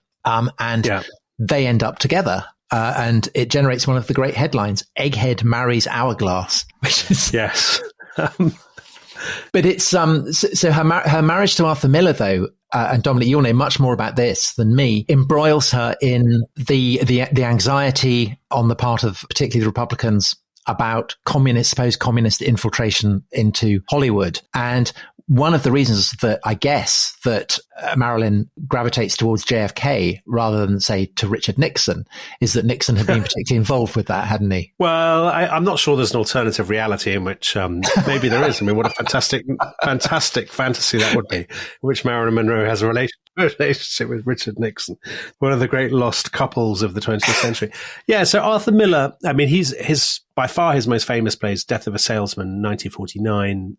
They end up together. And it generates one of the great headlines, Egghead Marries Hourglass. Which is, yes. But it's so her marriage to Arthur Miller, though, and Dominic, you'll know much more about this than me, embroils her in the anxiety on the part of particularly the Republicans about supposed communist infiltration into Hollywood. And one of the reasons that I guess that Marilyn gravitates towards JFK rather than, say, to Richard Nixon is that Nixon had been particularly involved with that, hadn't he? Well, I'm not sure there's an alternative reality in which maybe there is. I mean, what a fantastic fantasy that would be, in which Marilyn Monroe has a relationship with Richard Nixon, one of the great lost couples of the 20th century. Yeah, so Arthur Miller, I mean, his by far his most famous plays, Death of a Salesman, 1949,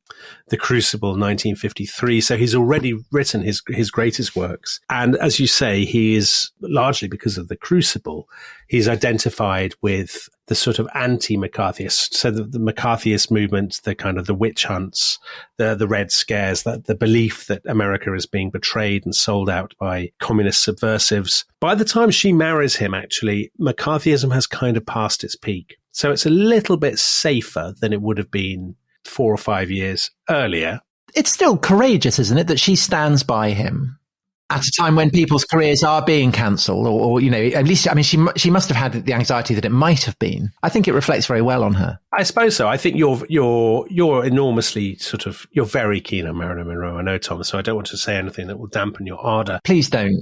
The Crucible, 1953. So he's already written his greatest works. And as you say, he is largely because of The Crucible, he's identified with the sort of anti-McCarthyist. So the McCarthyist movement, the kind of the witch hunts, the Red Scares, the belief that America is being betrayed and sold out by communist subversives. By the time she marries him, actually, McCarthyism has kind of passed its peak. So it's a little bit safer than it would have been 4 or 5 years earlier. It's still courageous, isn't it, that she stands by him at a time when people's careers are being cancelled, or you know, at least, I mean, she must have had the anxiety that it might have been. I think it reflects very well on her. I suppose so. I think you're enormously you're very keen on Marilyn Monroe. I know, Tom, so I don't want to say anything that will dampen your ardor. Please don't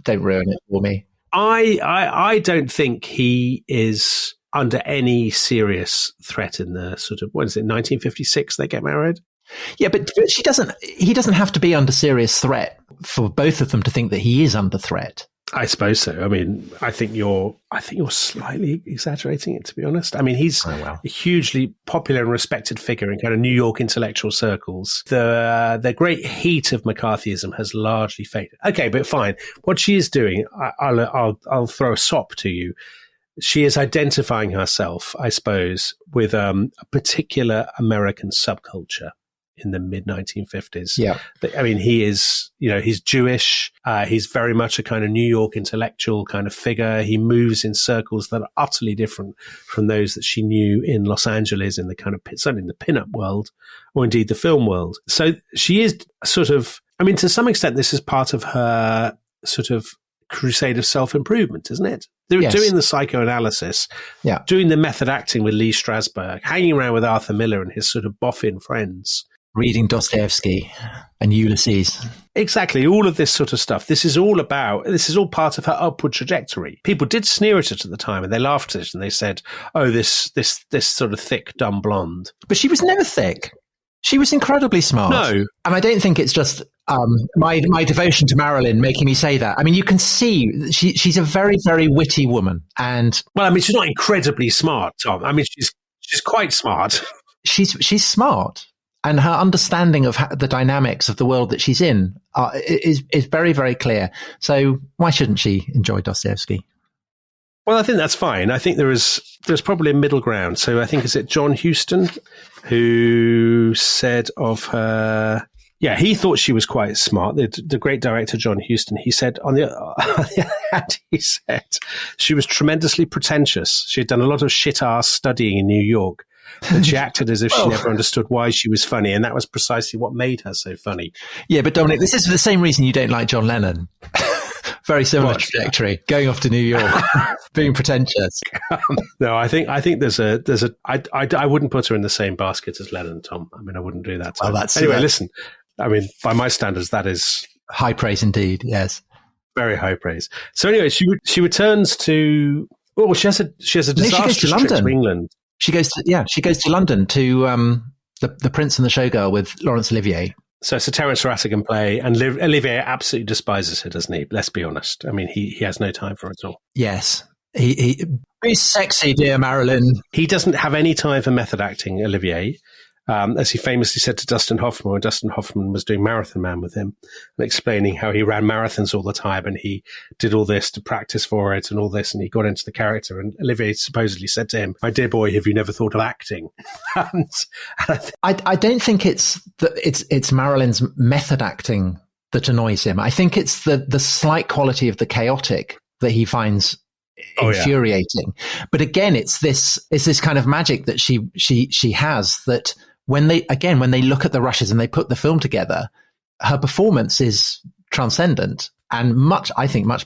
ruin it for me. I don't think he is under any serious threat in the sort of, 1956 they get married? Yeah, but he doesn't have to be under serious threat for both of them to think that he is under threat. I suppose so. I mean, I think you're slightly exaggerating it, to be honest. I mean, he's a hugely popular and respected figure in kind of New York intellectual circles. The great heat of McCarthyism has largely faded. Okay, but fine. What she is doing, I'll throw a sop to you. She is identifying herself, I suppose, with a particular American subculture in the mid-1950s. Yeah. I mean, he is, he's Jewish. He's very much a kind of New York intellectual kind of figure. He moves in circles that are utterly different from those that she knew in Los Angeles, in the kind of, certainly in the pin-up world, or indeed the film world. So she is sort of, I mean, to some extent, this is part of her sort of crusade of self-improvement, isn't it? They're doing the psychoanalysis, doing the method acting with Lee Strasberg, hanging around with Arthur Miller and his sort of boffin friends. Reading Dostoevsky and Ulysses. Exactly. All of this sort of stuff. This is all part of her upward trajectory. People did sneer at it at the time and they laughed at it and they said, oh, this sort of thick, dumb blonde. But she was never thick. She was incredibly smart. No. And I don't think it's just my devotion to Marilyn making me say that. I mean, you can see she's a very, very witty woman. And well, I mean, she's not incredibly smart, Tom. I mean, she's quite smart. She's smart. And her understanding of the dynamics of the world that she's in is very, very clear. So why shouldn't she enjoy Dostoevsky? Well, I think that's fine. I think there's probably a middle ground. So I think, is it John Huston who said of her, he thought she was quite smart. The great director, John Huston, he said, on the other hand, he said she was tremendously pretentious. She had done a lot of shit-ass studying in New York. But she acted as if she never understood why she was funny, and that was precisely what made her so funny. Yeah, but Dominic, this is for the same reason you don't like John Lennon. Very similar trajectory, going off to New York, being pretentious. No, I think I wouldn't put her in the same basket as Lennon, Tom. I mean, I wouldn't do that. Well, listen. I mean, by my standards, that is high praise indeed. Yes, very high praise. So anyway, she returns to. Well, she has a disastrous trip to England. She goes to London to the Prince and the Showgirl with Laurence Olivier. So it's a Terence Rattigan play, and Olivier absolutely despises her, doesn't he? Let's be honest. I mean, he has no time for it at all. Yes. He's sexy, dear Marilyn. He doesn't have any time for method acting, Olivier. As he famously said to Dustin Hoffman, when Dustin Hoffman was doing Marathon Man with him, and explaining how he ran marathons all the time and he did all this to practice for it and all this, and he got into the character. And Olivier supposedly said to him, "My dear boy, have you never thought of acting?" I don't think it's Marilyn's method acting that annoys him. I think it's the slight quality of the chaotic that he finds infuriating. But again, it's this kind of magic that she has, that when they look at the rushes and they put the film together, her performance is transcendent and much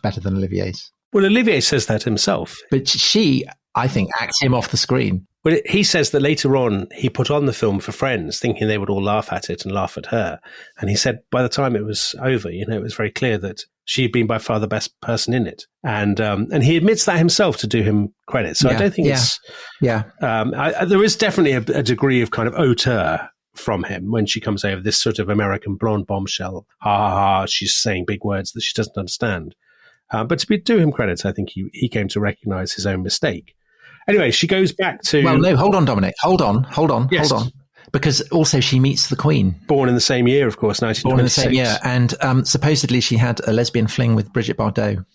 better than Olivier's. Well, Olivier says that himself. But she, I think, acts him off the screen. Well, he says that later on he put on the film for friends, thinking they would all laugh at it and laugh at her. And he said by the time it was over, it was very clear that she had been by far the best person in it. And he admits that himself, to do him credit. So I don't think it's... Yeah. There is definitely a degree of kind of hauteur from him when she comes over, this sort of American blonde bombshell. Ha ha ha, she's saying big words that she doesn't understand. But to do him credit, I think he came to recognize his own mistake. Anyway, she goes back to... Well, no, hold on, Dominic. Hold on. Because also she meets the Queen. Born in the same year, of course, 1926. Born in the same year. And supposedly she had a lesbian fling with Brigitte Bardot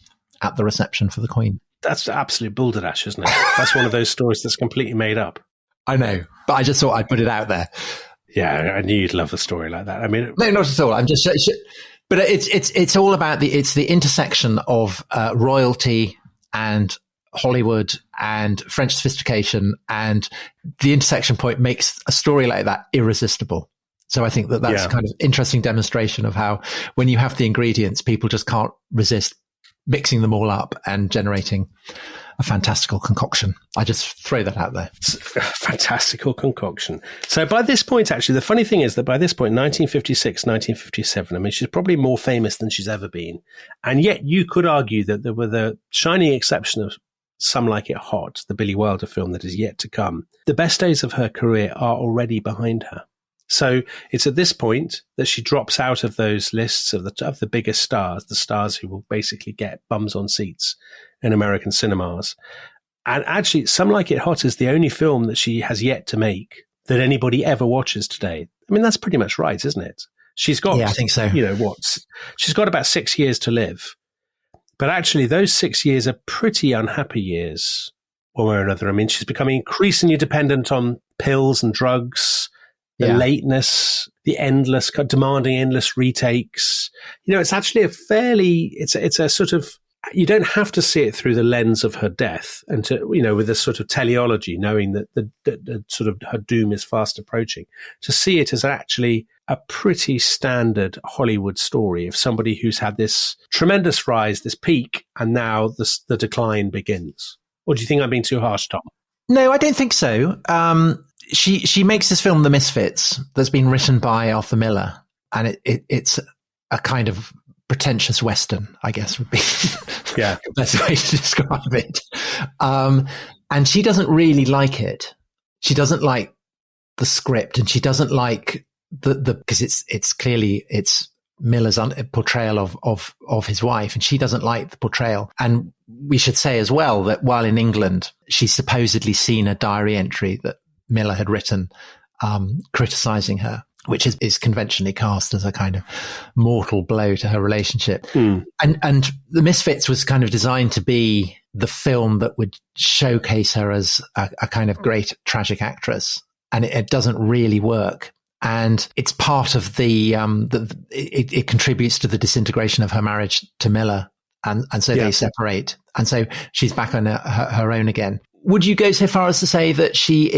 at the reception for the Queen. That's absolute balderdash, isn't it? That's one of those stories that's completely made up. I know, but I just thought I'd put it out there. Yeah, I knew you'd love a story like that. I mean... No, not at all. I'm just... But it's all about the intersection of royalty and Hollywood and French sophistication, and the intersection point makes a story like that irresistible. So I think that's kind of interesting demonstration of how when you have the ingredients, people just can't resist mixing them all up and generating a fantastical concoction. I just throw that out there. It's a fantastical concoction. So by this point, actually, the funny thing is that by this point, 1956, 1957, I mean, she's probably more famous than she's ever been. And yet you could argue that there were the shining exception of Some Like It Hot, the Billy Wilder film that is yet to come. The best days of her career are already behind her. So it's at this point that she drops out of those lists of the biggest stars, the stars who will basically get bums on seats in American cinemas. And actually, Some Like It Hot is the only film that she has yet to make that anybody ever watches today. I mean, that's pretty much right, isn't it? She's got, I think so. She's got about 6 years to live. But actually, those 6 years are pretty unhappy years, one way or another. I mean, she's becoming increasingly dependent on pills and drugs, the lateness, the endless, demanding endless retakes. It's actually it's a sort of, you don't have to see it through the lens of her death and with a sort of teleology, knowing that the sort of her doom is fast approaching, to see it as actually a pretty standard Hollywood story of somebody who's had this tremendous rise, this peak, and now the decline begins. Or do you think I'm being too harsh, Tom? No, I don't think so. She makes this film, The Misfits, that's been written by Arthur Miller, and it's a kind of pretentious Western, I guess would be the best way to describe it. And she doesn't really like it. She doesn't like the script, and she doesn't like because it's clearly Miller's portrayal of his wife, and she doesn't like the portrayal. And we should say as well that while in England, she's supposedly seen a diary entry that Miller had written, criticizing her, which is conventionally cast as a kind of mortal blow to her relationship. And The Misfits was kind of designed to be the film that would showcase her as a kind of great tragic actress, and it doesn't really work. And it's part of it contributes to the disintegration of her marriage to Miller. And so they separate. And so she's back on her own again. Would you go so far as to say that she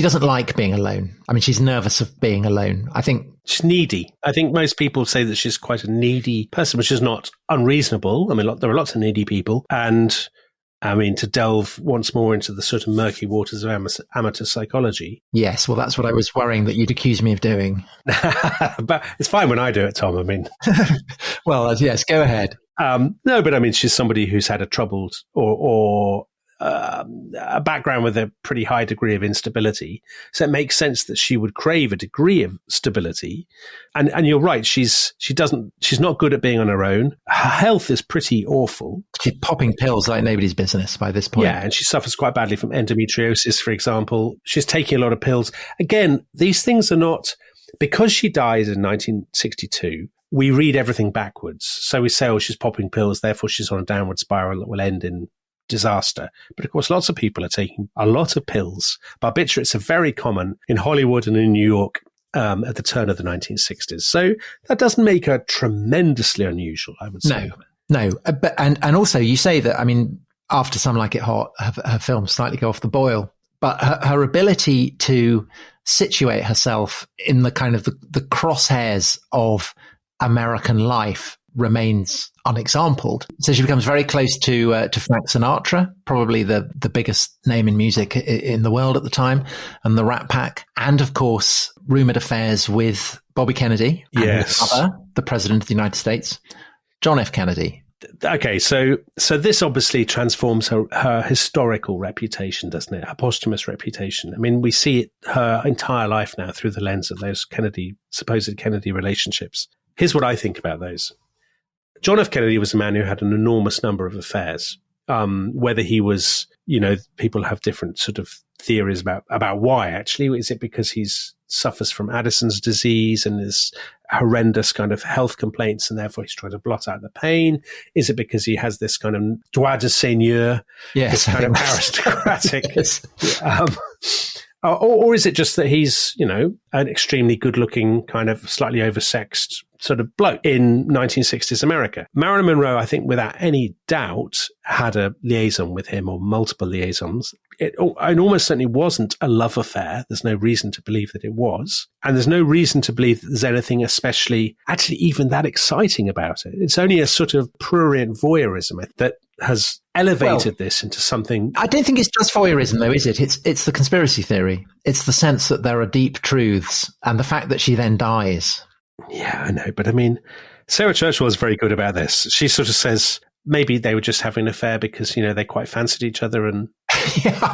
doesn't like being alone? I mean, she's nervous of being alone. I think she's needy. I think most people say that she's quite a needy person, which is not unreasonable. I mean, there are lots of needy people. And I mean, to delve once more into the sort of murky waters of amateur psychology. Yes, well, that's what I was worrying that you'd accuse me of doing. But it's fine when I do it, Tom. I mean, well, yes, go ahead. No, but I mean, she's somebody who's had a troubled or a background with a pretty high degree of instability. So it makes sense that she would crave a degree of stability. And you're right, she's not good at being on her own. Her health is pretty awful. She's popping pills like nobody's business by this point. Yeah, and she suffers quite badly from endometriosis, for example. She's taking a lot of pills. Again, these things are not, because she dies in 1962, we read everything backwards. So we say, oh, she's popping pills, therefore she's on a downward spiral that will end in disaster. But of course, lots of people are taking a lot of pills. Barbiturates are very common in Hollywood and in New York at the turn of the 1960s. So that doesn't make her tremendously unusual, I would say. No. But and also you say that, I mean, after Some Like It Hot, her films slightly go off the boil. But her ability to situate herself in the kind of the crosshairs of American life remains unexampled. So she becomes very close to Frank Sinatra, probably the biggest name in music in the world at the time, and the Rat Pack, and of course rumored affairs with Bobby Kennedy, and his father, the President of the United States, John F. Kennedy. Okay, so this obviously transforms her historical reputation, doesn't it? Her posthumous reputation. I mean, we see it her entire life now through the lens of those supposed Kennedy relationships. Here's what I think about those. John F. Kennedy was a man who had an enormous number of affairs. Whether he was, people have different sort of theories about why, actually. Is it because he suffers from Addison's disease and his horrendous kind of health complaints, and therefore he's trying to blot out the pain? Is it because he has this kind of droit de seigneur, this kind of aristocratic... Or is it just that he's, an extremely good-looking, kind of slightly oversexed sort of bloke in 1960s America? Marilyn Monroe, I think, without any doubt, had a liaison with him, or multiple liaisons. It almost certainly wasn't a love affair. There's no reason to believe that it was. And there's no reason to believe that there's anything especially, actually even that exciting about it. It's only a sort of prurient voyeurism that has elevated this into something. I don't think it's just voyeurism, though, is it? It's the conspiracy theory. It's the sense that there are deep truths, and the fact that she then dies. Yeah, I know. But I mean, Sarah Churchill was very good about this. She sort of says maybe they were just having an affair because, they quite fancied each other, and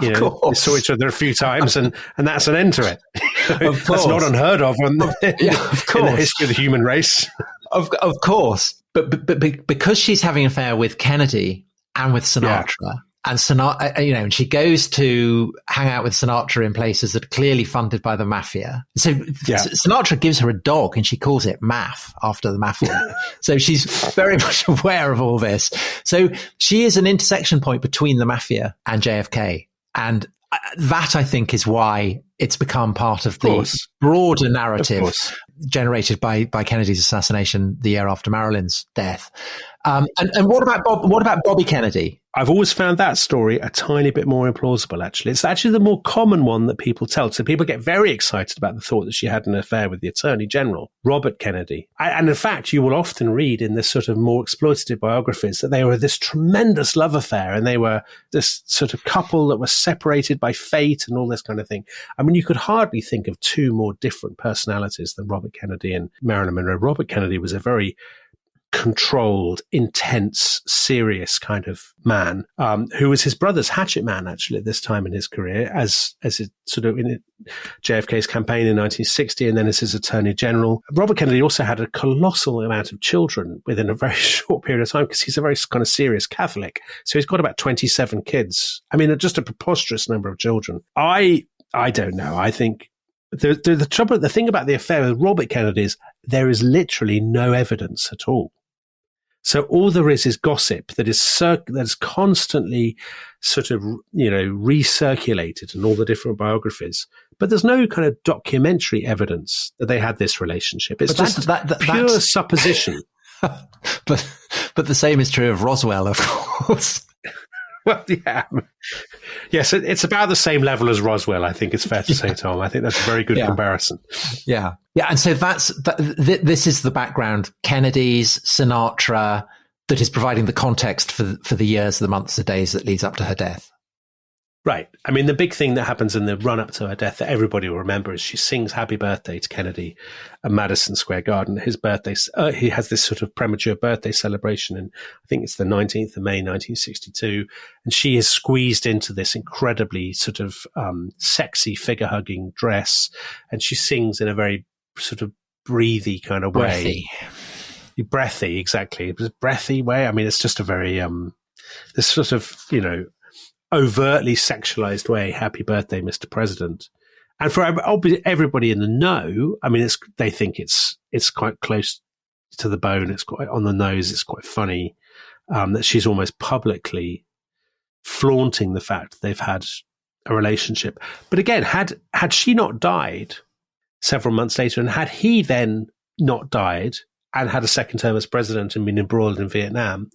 they saw each other a few times, and that's an end to it. Of course. That's not unheard of in the history of the human race. Of course. But because she's having an affair with Kennedy and with Sinatra, and Sinatra, and she goes to hang out with Sinatra in places that are clearly funded by the Mafia. So Sinatra gives her a dog, and she calls it Maff, after the Mafia. So she's very much aware of all this. So she is an intersection point between the Mafia and JFK. And that, I think, is why it's become part of the broader narrative generated by Kennedy's assassination the year after Marilyn's death. And what about Bobby Kennedy? I've always found that story a tiny bit more implausible, actually. It's actually the more common one that people tell. So people get very excited about the thought that she had an affair with the Attorney General, Robert Kennedy. And in fact, you will often read in this sort of more exploitative biographies that they were this tremendous love affair, and they were this sort of couple that was separated by fate and all this kind of thing. I mean, you could hardly think of two more different personalities than Robert Kennedy and Marilyn Monroe. Robert Kennedy was a very controlled, intense, serious kind of man, who was his brother's hatchet man, actually, at this time in his career, as it sort of in JFK's campaign in 1960, and then as his Attorney General. Robert Kennedy also had a colossal amount of children within a very short period of time, because he's a very kind of serious Catholic. So he's got about 27 kids. I mean, just a preposterous number of children. I don't know. I think the thing about the affair with Robert Kennedy is there is literally no evidence at all. So all there is gossip that is constantly sort of, recirculated in all the different biographies. But there's no kind of documentary evidence that they had this relationship. It's pure supposition. But the same is true of Roswell, of course. Well, yeah. Yes, it's about the same level as Roswell, I think it's fair to say, Tom. I think that's a very good comparison. Yeah. Yeah. And so this is the background, Kennedy's, Sinatra, that is providing the context for the years, the months, the days that leads up to her death. Right. I mean, the big thing that happens in the run-up to her death that everybody will remember is she sings Happy Birthday to Kennedy at Madison Square Garden. His birthday, he has this sort of premature birthday celebration, and I think it's the 19th of May, 1962. And she is squeezed into this incredibly sort of sexy figure-hugging dress, and she sings in a very sort of breathy kind of way. Breathy, exactly. It was a breathy way. I mean, it's just a very, this sort of, overtly sexualized way, Happy Birthday, Mr. President. And for everybody in the know, I mean, they think it's quite close to the bone. It's quite on the nose. It's quite funny that she's almost publicly flaunting the fact they've had a relationship. But again, had she not died several months later, and had he then not died and had a second term as president and been embroiled in Vietnam,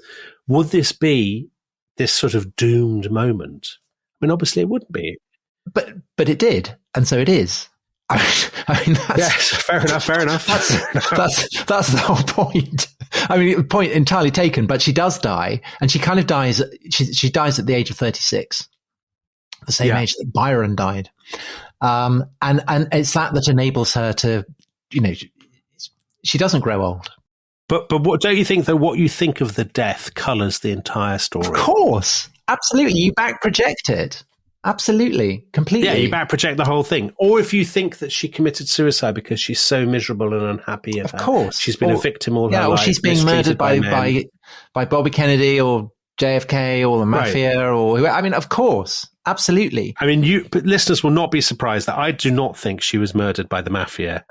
would this be this sort of doomed moment? I mean, obviously it wouldn't be. But it did, and so it is. I mean, yes, fair enough. That's the whole point. I mean, point entirely taken, but she does die, and she kind of dies. She dies at the age of 36, the same age that Byron died. And it's that enables her to, she doesn't grow old. But what don't you think, though, what you think of the death colours the entire story? Of course. Absolutely. You back project it. Absolutely. Completely. Yeah, you back project the whole thing. Or if you think that she committed suicide because she's so miserable and unhappy. Of course. She's been a victim all her life. Or she's being murdered by Bobby Kennedy or JFK or the Mafia or I mean, of course. Absolutely. I mean, but listeners will not be surprised that I do not think she was murdered by the Mafia.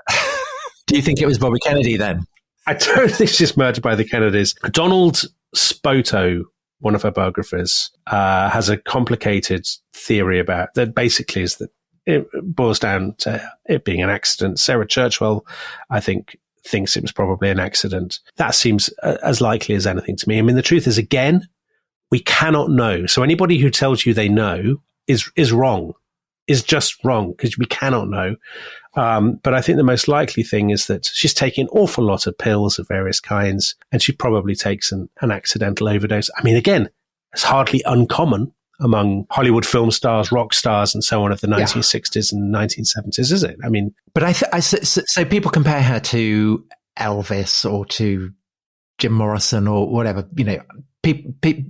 Do you think it was Bobby Kennedy then? I don't think she's murdered by the Kennedys. Donald Spoto, one of her biographers, has a complicated theory about that. Basically, is that it boils down to it being an accident. Sarah Churchwell, I think, thinks it was probably an accident. That seems as likely as anything to me. I mean, the truth is, again, we cannot know. So anybody who tells you they know is wrong, is just wrong, because we cannot know. But I think the most likely thing is that she's taking an awful lot of pills of various kinds, and she probably takes an accidental overdose. I mean, again, it's hardly uncommon among Hollywood film stars, rock stars, and so on of the 1960s and 1970s, is it? I mean, but so people compare her to Elvis or to Jim Morrison or whatever,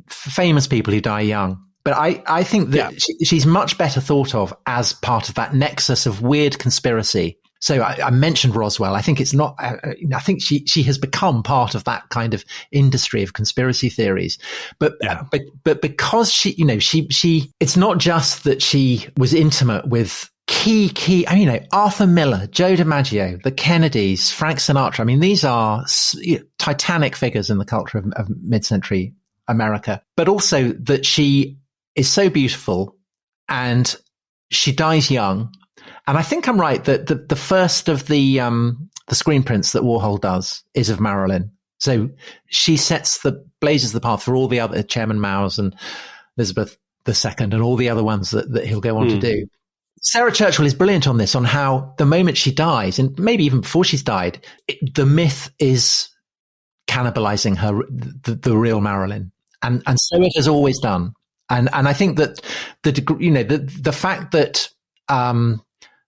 famous people who die young. But I think that she's much better thought of as part of that nexus of weird conspiracy. So I mentioned Roswell. I think it's not. I think she has become part of that kind of industry of conspiracy theories. But because she it's not just that she was intimate with key. I mean, Arthur Miller, Joe DiMaggio, the Kennedys, Frank Sinatra. I mean, these are titanic figures in the culture of mid-century America. But also that she is so beautiful and she dies young. And I think I'm right that the first of the screen prints that Warhol does is of Marilyn. So she blazes the path for all the other Chairman Mao's and Elizabeth II and all the other ones that he'll go on to do. Sarah Churchwell is brilliant on this, on how the moment she dies, and maybe even before she's died, the myth is cannibalizing her, the real Marilyn. And so it has always done. And I think that the fact that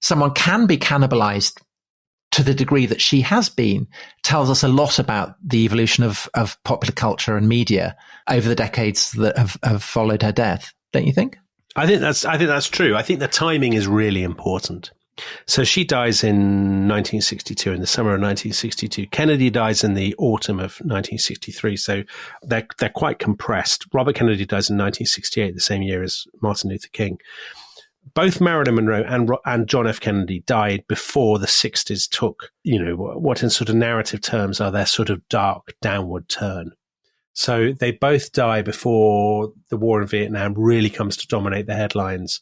someone can be cannibalized to the degree that she has been tells us a lot about the evolution of popular culture and media over the decades that have followed her death. Don't you think? I think that's true. I think the timing is really important. So she dies in 1962, in the summer of 1962. Kennedy dies in the autumn of 1963. So they're quite compressed. Robert Kennedy dies in 1968, the same year as Martin Luther King. Both Marilyn Monroe and John F. Kennedy died before the 60s took, what in sort of narrative terms are their sort of dark downward turn. So they both die before the war in Vietnam really comes to dominate the headlines.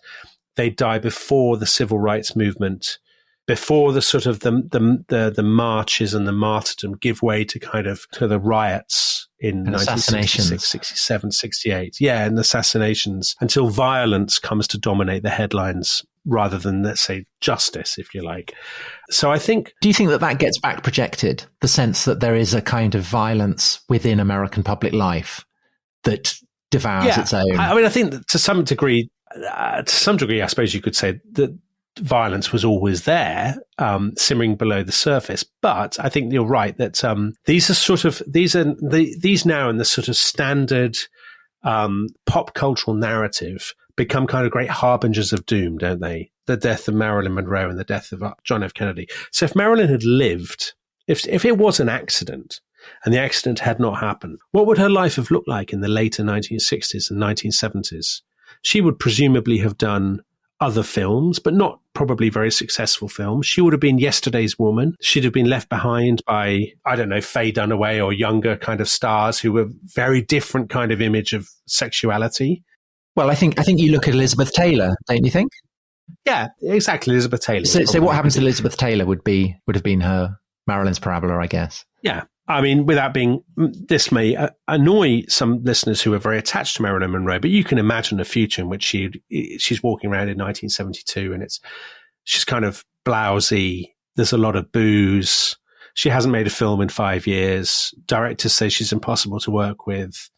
They die before the civil rights movement, before the sort of the marches and the martyrdom give way to the riots in 1966, 67, 68. Yeah, and assassinations, until violence comes to dominate the headlines rather than, let's say, justice, if you like. So I think... Do you think that gets back projected, the sense that there is a kind of violence within American public life that devours its own? I mean, I think that to some degree, I suppose you could say that violence was always there, simmering below the surface. But I think you're right that these now in the sort of standard pop cultural narrative become kind of great harbingers of doom, don't they? The death of Marilyn Monroe and the death of John F. Kennedy. So if Marilyn had lived, if it was an accident and the accident had not happened, what would her life have looked like in the later 1960s and 1970s? She would presumably have done other films, but not probably very successful films. She would have been yesterday's woman. She'd have been left behind by, I don't know, Faye Dunaway or younger kind of stars who were very different kind of image of sexuality. Well, I think you look at Elizabeth Taylor, don't you think? Yeah, exactly, Elizabeth Taylor. So what happens to Elizabeth Taylor would have been her Marilyn's parabola, I guess. Yeah. I mean, this may annoy some listeners who are very attached to Marilyn Monroe, but you can imagine a future in which she's walking around in 1972 and she's kind of blousy. There's a lot of booze. She hasn't made a film in 5 years. Directors say she's impossible to work with.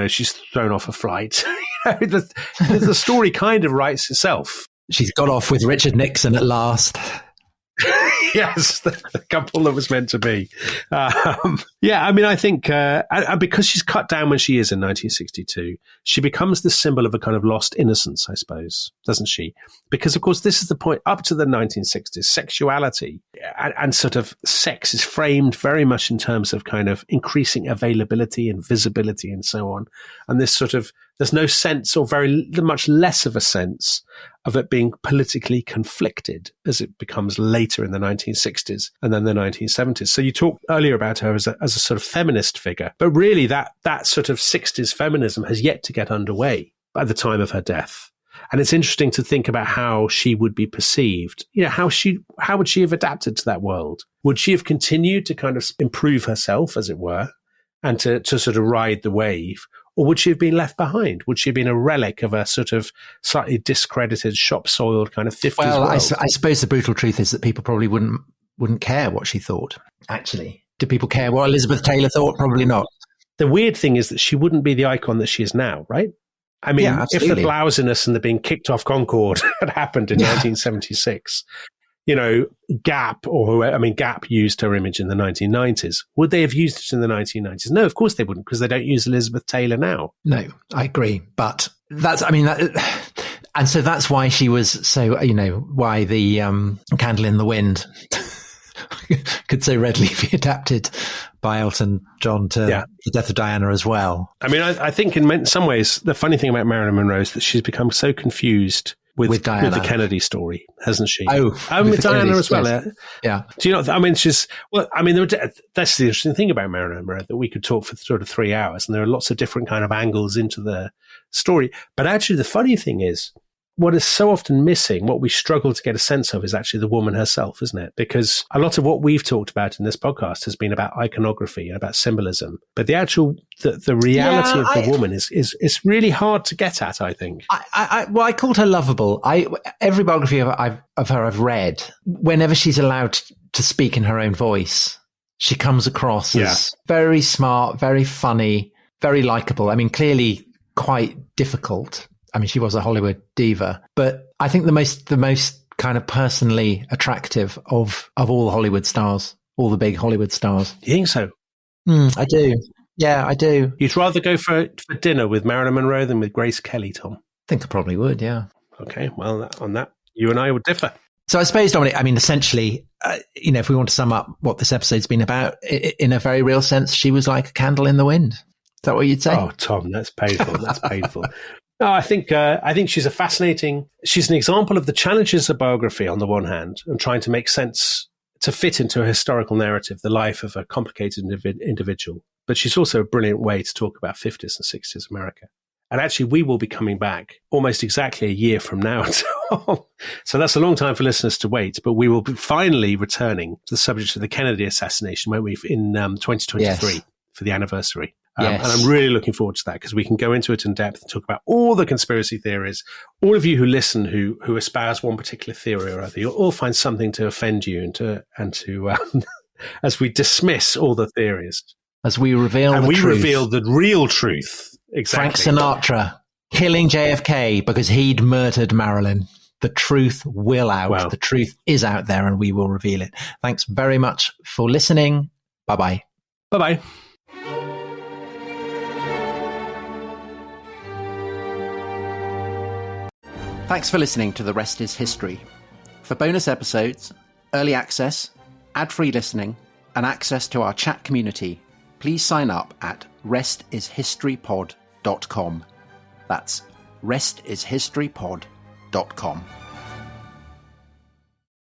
She's thrown off a flight. The story kind of writes itself. She's got off with Richard Nixon at last. Yes, the couple that was meant to be. I think because she's cut down when she is in 1962, she becomes the symbol of a kind of lost innocence, I suppose, doesn't she? Because, of course, this is the point up to the 1960s. Sexuality and sort of sex is framed very much in terms of kind of increasing availability and visibility and so on. And this sort of, there's no sense, or very much less of a sense, of it being politically conflicted as it becomes later in the 1960s and then the 1970s. So you talked earlier about her as a sort of feminist figure, but really that sort of 60s feminism has yet to get underway by the time of her death. And it's interesting to think about how she would be perceived. How would she have adapted to that world? Would she have continued to kind of improve herself, as it were, and to sort of ride the wave? Or would she have been left behind? Would she have been a relic of a sort of slightly discredited, shop-soiled kind of 50s world? I suppose the brutal truth is that people probably wouldn't care what she thought, actually. Do people care what Elizabeth Taylor thought? Probably not. The weird thing is that she wouldn't be the icon that she is now, right? I mean, if the blousiness and the being kicked off Concorde had happened in 1976, Gap Gap used her image in the 1990s. Would they have used it in the 1990s? No, of course they wouldn't, because they don't use Elizabeth Taylor now. No, I agree. But and so that's why she was so, why the Candle in the Wind could so readily be adapted by Elton John to The Death of Diana as well. I mean, I think in some ways, the funny thing about Marilyn Monroe is that she's become so confused with the Kennedy story, hasn't she? Oh, with Diana as well. Yes. Yeah. Do you know? that's the interesting thing about Marilyn Monroe, that we could talk for sort of 3 hours, and there are lots of different kind of angles into the story. But actually, the funny thing is, what is so often missing, what we struggle to get a sense of, is actually the woman herself, isn't it? Because a lot of what we've talked about in this podcast has been about iconography and about symbolism. But the actual, the reality of the woman is really hard to get at, I think. I called her lovable. Every biography of her I've read, whenever she's allowed to speak in her own voice, she comes across as very smart, very funny, very likable. I mean, clearly quite difficult. I mean, she was a Hollywood diva, but I think the most kind of personally attractive of all the Hollywood stars, all the big Hollywood stars. You think so? I do. Yeah, I do. You'd rather go for dinner with Marilyn Monroe than with Grace Kelly, Tom? I think I probably would, yeah. Okay, well, on that, you and I would differ. So I suppose, Dominic, I mean, essentially, if we want to sum up what this episode's been about, in a very real sense, she was like a candle in the wind. Is that what you'd say? Oh, Tom, that's painful. That's painful. No, I think she's she's an example of the challenges of biography on the one hand, and trying to make sense, to fit into a historical narrative, the life of a complicated individual. But she's also a brilliant way to talk about 50s and 60s America. And actually, we will be coming back almost exactly a year from now. So that's a long time for listeners to wait, but we will be finally returning to the subject of the Kennedy assassination, won't we, in 2023 for the anniversary. And I'm really looking forward to that, because we can go into it in depth and talk about all the conspiracy theories. All of you who listen, who espouse one particular theory or other, you'll all find something to offend you and to as we dismiss all the theories, as we reveal reveal the real truth. Exactly. Frank Sinatra killing JFK because he'd murdered Marilyn. The truth will out. Wow. The truth is out there, and we will reveal it. Thanks very much for listening. Bye bye. Bye bye. Thanks for listening to The Rest is History. For bonus episodes, early access, ad-free listening, and access to our chat community, please sign up at restishistorypod.com. That's restishistorypod.com.